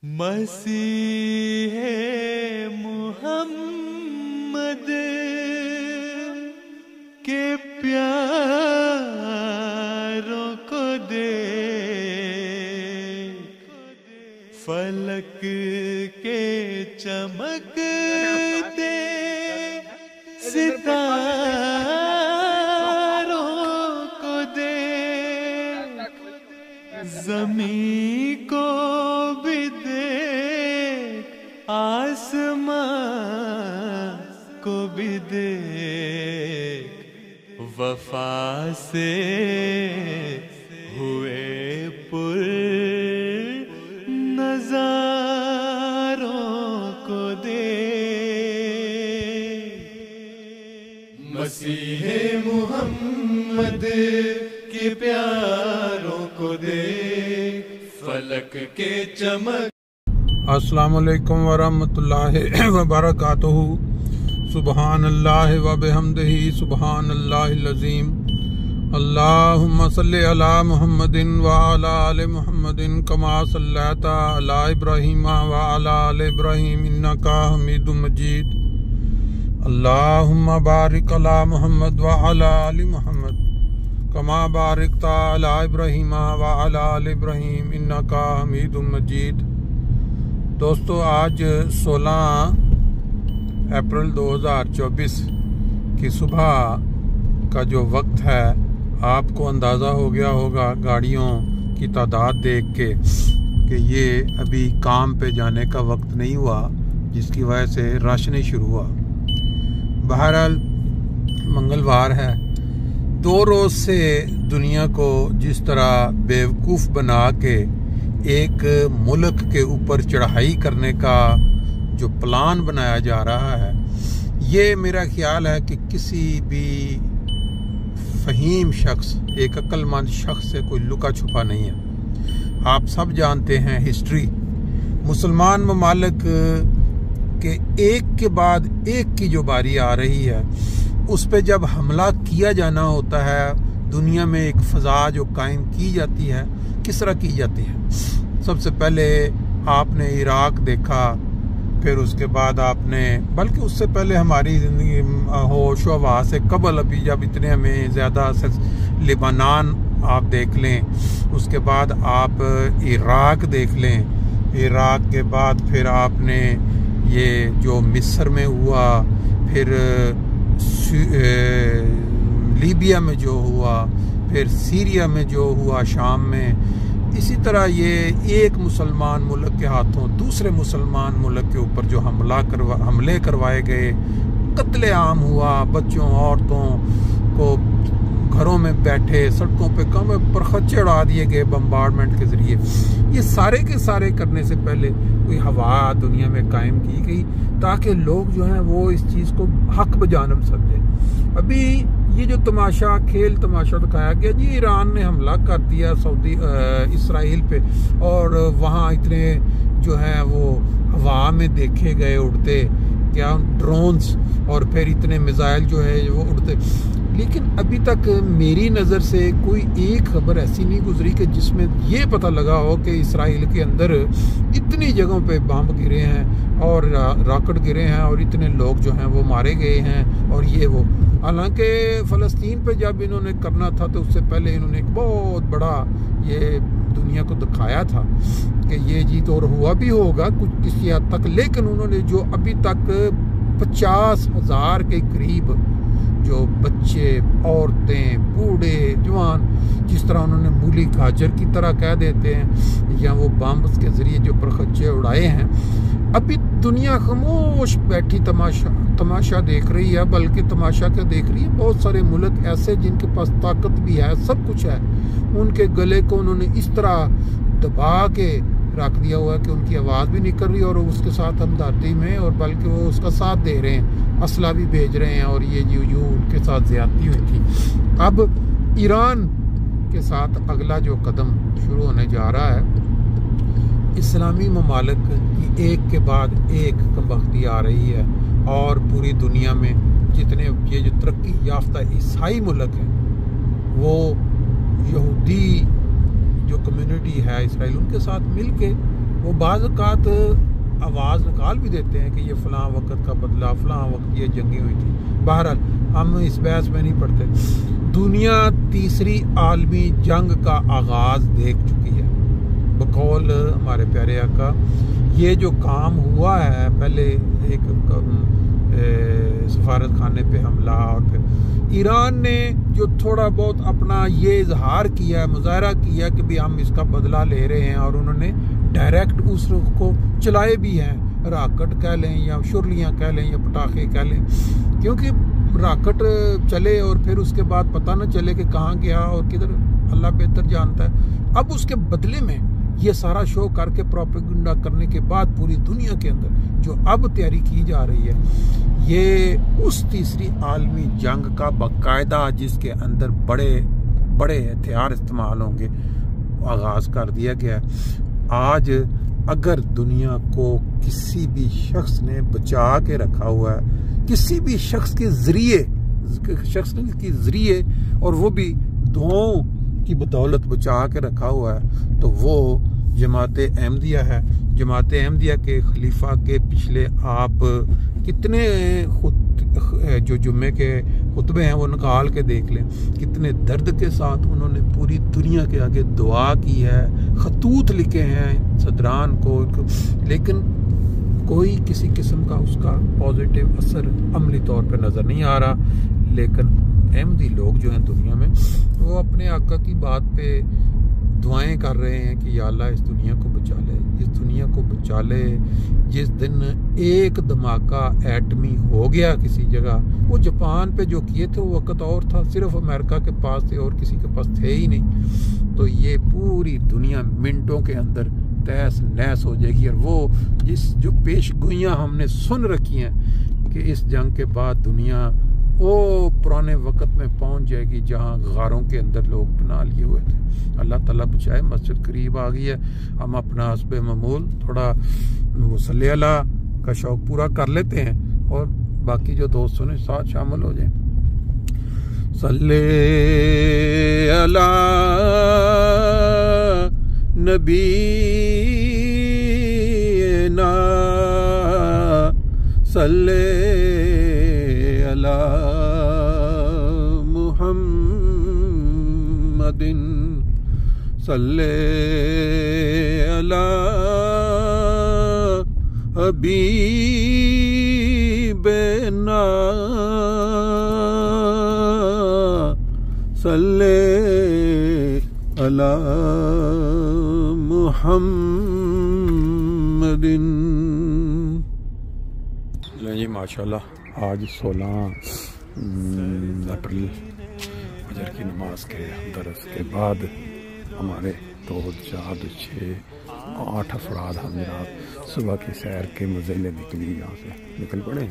मसीहे मुहम्मद के प्यारों को देख, फलक के चमकते सितारों को देख, ज़मीं को भी देख, आसमां को भी देख, वफा से हुए पुर नज़ारों को देख। मसीहे मुहम्मद के प्यारों को देख, फलक के चमक। अस्सलाम वालेकुम वरहमतुल्लाहि वबरकातुहू। सुबहानल्लाहि व बिहम्दिही सुबहानल्लाहिल अज़ीम। अल्लाहुम्मा सल्लि अला मुहम्मदिन व अला आलि मुहम्मदिन कमा सल्लैता अला इब्राहीम व अला आलि इब्राहीम इन्नका हमीदुम मजीद। अल्लाहुम्मा बारिक अला मुहम्मद व अला आलि मुहम्मद कमा बारिकता अला इब्राहीम व अला आलि इब्राहीम इन्नका हमीदुम मजीद। दोस्तों, आज 16 अप्रैल 2024 की सुबह का जो वक्त है, आपको अंदाज़ा हो गया होगा गाड़ियों की तादाद देख के कि ये अभी काम पे जाने का वक्त नहीं हुआ, जिसकी वजह से रश नहीं शुरू हुआ। बहरहाल मंगलवार है। 2 रोज़ से दुनिया को जिस तरह बेवकूफ़ बना के एक मुल्क के ऊपर चढ़ाई करने का जो प्लान बनाया जा रहा है, ये मेरा ख्याल है कि किसी भी फहीम शख्स, एक अक्लमंद शख्स से कोई लुका छुपा नहीं है। आप सब जानते हैं हिस्ट्री, मुसलमान ममालिक के एक के बाद एक की जो बारी आ रही है, उस पे जब हमला किया जाना होता है, दुनिया में एक फ़ज़ा जो कायम की जाती है, किस तरह की जाती है। सबसे पहले आपने इराक देखा, फिर उसके बाद आपने, बल्कि उससे पहले हमारी ज़िंदगी होश व हवा से कबल, अभी जब इतने हमें ज़्यादा लेबनान आप देख लें, उसके बाद आप इराक देख लें, इराक के बाद फिर आपने ये जो मिस्र में हुआ, फिर लीबिया में जो हुआ, फिर सीरिया में जो हुआ, शाम में। इसी तरह ये एक मुसलमान मुल्क के हाथों दूसरे मुसलमान मुल्क के ऊपर जो हमले करवाए गए, कत्ले आम हुआ, बच्चों औरतों को घरों में बैठे सड़कों पे कम पर खच्चे उड़ा दिए गए बम्बार्डमेंट के ज़रिए। ये सारे के सारे करने से पहले कोई हवा दुनिया में कायम की गई ताकि लोग जो हैं वो इस चीज़ को हक बजानब समझें। अभी ये जो तमाशा, खेल तमाशा दिखाया गया जी, ईरान ने हमला कर दिया इसराइल पे, और वहाँ इतने जो है वो हवा में देखे गए उड़ते, क्या ड्रोन्स, और फिर इतने मिसाइल जो है वो उड़ते। लेकिन अभी तक मेरी नज़र से कोई एक खबर ऐसी नहीं गुजरी कि जिसमें ये पता लगा हो कि इसराइल के अंदर इतनी जगहों पे बम गिरे हैं और रॉकेट गिरे हैं और इतने लोग जो हैं वो मारे गए हैं और ये वो। हालांकि फ़लस्तीन पे जब इन्होंने करना था तो उससे पहले इन्होंने एक बहुत बड़ा ये दुनिया को दिखाया था कि ये जीत और हुआ भी होगा कुछ किसी हद तक। लेकिन उन्होंने जो अभी तक 50,000 के करीब जो बच्चे, औरतें, बूढ़े, जवान, जिस तरह उन्होंने मूली गाजर की तरह कह देते हैं, या वो बम के ज़रिए जो परखच्चे उड़ाए हैं, अभी दुनिया खामोश बैठी तमाशा देख रही है। बल्कि तमाशा क्या देख रही है, बहुत सारे मुल्क ऐसे जिनके पास ताकत भी है, सब कुछ है, उनके गले को उन्होंने इस तरह दबा के रख दिया हुआ है कि उनकी आवाज़ भी निकल रही है और उसके साथ हमदर्दी में, और बल्कि वो उसका साथ दे रहे हैं, असला भी भेज रहे हैं, और ये यूं उनके साथ ज़्यादती हुई थी। अब ईरान के साथ अगला जो कदम शुरू होने जा रहा है, इस्लामी ममालिक की एक के बाद एक कमबख्ती आ रही है, और पूरी दुनिया में जितने ये जो तरक्की याफ्ता ईसाई मुल्क हैं, वो यहूदी जो कम्युनिटी है इसराइल, उनके साथ मिल के वो बाज़ औक़ात आवाज़ निकाल भी देते हैं कि ये फ़लाँ वक़्त का बदला, फ़लाँ वक्त ये जंगी हुई थी। बहरहाल हम इस बहस में नहीं पढ़ते। दुनिया तीसरी आलमी जंग का आगाज़ देख चुकी है बकौल हमारे प्यारे आका। ये जो काम हुआ है, पहले एक सफारत खाने पे हमला और फिर ईरान ने जो थोड़ा बहुत अपना ये इजहार किया, मुजाहरा किया कि भी हम इसका बदला ले रहे हैं, और उन्होंने डायरेक्ट उस को चलाए भी हैं। राकेट कह लें या शुरलियाँ कह लें या पटाखे कह लें, क्योंकि राकेट चले और फिर उसके बाद पता न चले कि कहाँ गया और किधर, अल्लाह बेहतर जानता है। अब उसके बदले में ये सारा शो करके प्रोपेगेंडा करने के बाद पूरी दुनिया के अंदर जो अब तैयारी की जा रही है, ये उस तीसरी आलमी जंग का बाकायदा, जिसके अंदर बड़े बड़े हथियार इस्तेमाल होंगे, आगाज़ कर दिया गया है। आज अगर दुनिया को किसी भी शख्स ने बचा के रखा हुआ है, किसी भी शख्स के ज़रिए और वो भी दुआओं की बदौलत बचा के रखा हुआ है, तो वो जमात अहमदिया है। जमात अहमदिया के खलीफा के पिछले आप कितने जो जुम्मे के खुतबे हैं वो निकाल के देख लें, कितने दर्द के साथ उन्होंने पूरी दुनिया के आगे दुआ की है, खतूत लिखे हैं सदरान को, लेकिन कोई किसी किस्म का उसका पॉजिटिव असर अमली तौर पर नज़र नहीं आ रहा। लेकिन अहमदी लोग जो हैं दुनिया में, वो अपने आका की बात पे दुआएं कर रहे हैं कि या अल्लाह इस दुनिया को बचा ले, इस दुनिया को बचा ले। जिस दिन एक धमाका एटमी हो गया किसी जगह, वो जापान पे जो किए थे वो वक्त और था, सिर्फ अमेरिका के पास थे और किसी के पास थे ही नहीं। तो ये पूरी दुनिया मिनटों के अंदर तहस नहस हो जाएगी। और वो जो पेशगोइयाँ हमने सुन रखी हैं कि इस जंग के बाद दुनिया वो पुराने वक़्त में पहुंच जाएगी जहां गारों के अंदर लोग बना लिए हुए थे। अल्लाह ताला बचाए, मस्जिद करीब आ गई है। हम अपना हस्बे ममूल थोड़ा मुसल्ले अला का शौक पूरा कर लेते हैं और बाकी जो दोस्तों ने साथ शामिल हो जाए। सल्ले अला नबी ना सल्ले अला मुहम्मदिन सल्ले अला हबीबना सल्ले अला मुहम्मदिन। जी माशाल्लाह आज 16 अप्रैल फजर की नमाज के दरस के बाद हमारे 2, 4, 6, 8 अफराद हजरात सुबह की सैर के मज़े ले निकली, यहाँ से निकल पड़े।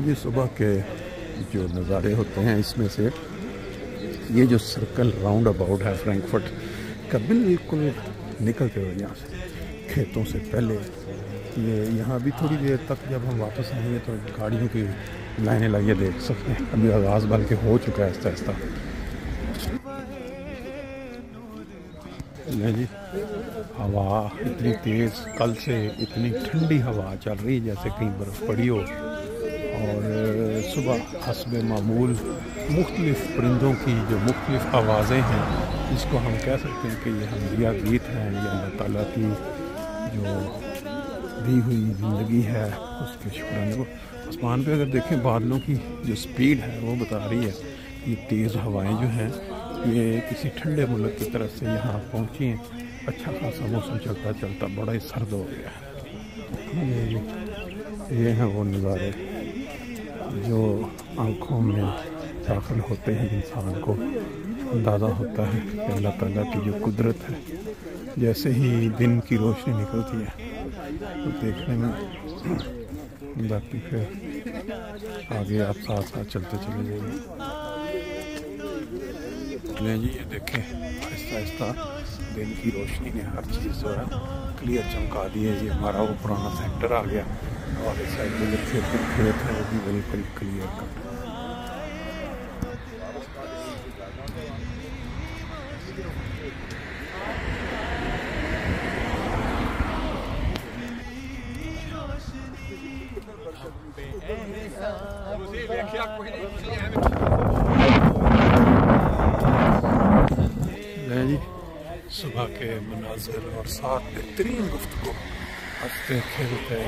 जी सुबह के जो नज़ारे होते हैं, इसमें से ये जो सर्कल राउंड अबाउट है फ्रैंकफर्ट का, बिल्कुल निकलते हुए यहाँ से खेतों से पहले ये यहाँ भी थोड़ी देर तक जब हम वापस आएंगे तो गाड़ियों की लाइनें लगे देख सकते हैं। अभी आगाज़ बल्कि हो चुका है आहिस्ता आहिस्ता। जी हवा इतनी तेज़, कल से इतनी ठंडी हवा चल रही है जैसे कहीं बर्फ़ पड़ी हो। और सुबह हस्बे मामूल मुख्तलिफ़ परिंदों की जो मुख्तलिफ़ आवाज़ें हैं, इसको हम कह सकते हैं कि ये हमदिया गीत हैं, ये अल्लाह ताला की जो दी हुई ज़िंदगी है उसके शुक्राने को। आसमान पे अगर देखें बादलों की जो स्पीड है वो बता रही है ये तेज़ हवाएं जो हैं ये किसी ठंडे मुल्क की तरफ से यहाँ पहुँची हैं। अच्छा खासा मौसम चलता चलता बड़ा ही सर्द हो गया है। ये हैं वो नज़ारे जो आँखों में दाखिल होते हैं, इंसान को अंदाज़ा होता है कि अल्लाह ताला की जो कुदरत है। जैसे ही दिन की रोशनी निकलती है तो देखने में बाकी फिर आगे आप साथ साथ चलते चले जाइए। जी ये देखें आहिस्ता आहिस्ता दिन की रोशनी ने हर चीज़ जो है क्लियर चमका दी है। ये हमारा वो पुराना सेक्टर आ गया और इस साइड में जो खेत है वो भी बिल्कुल क्लियर कर। के मनाज़र और साथ बेहतरीन गुफ्तगू, हंसते खेलते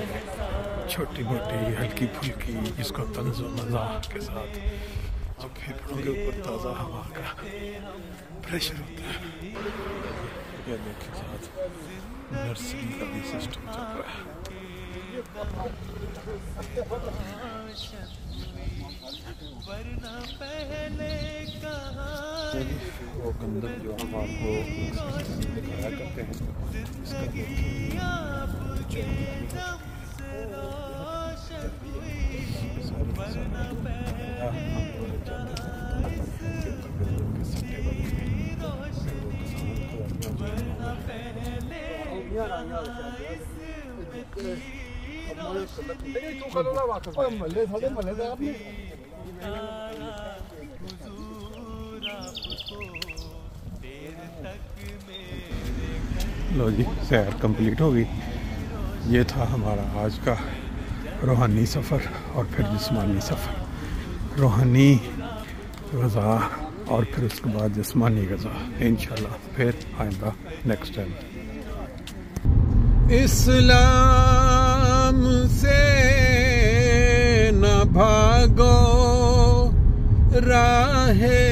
छोटी मोटी हल्की फुल्की जिसको तंज़ व मज़ाक के साथ जो फेफड़ों के ऊपर ताज़ा हवा का प्रेशर होता है। यह देखिए साथ नर्सरी का भी सिस्टम चल रहा है। वो गंदम जो हम आपको दिखाया करते हैं, इसका लो जी, सैर कंप्लीट हो गई। ये था हमारा आज का रूहानी सफ़र और फिर जिस्मानी सफ़र। रूहानी ग़ज़ा और फिर उसके बाद जिस्मानी ग़ज़ा। इंशाल्लाह फिर आइंदा नेक्स्ट टाइम। इस्लाम से न भागो राहे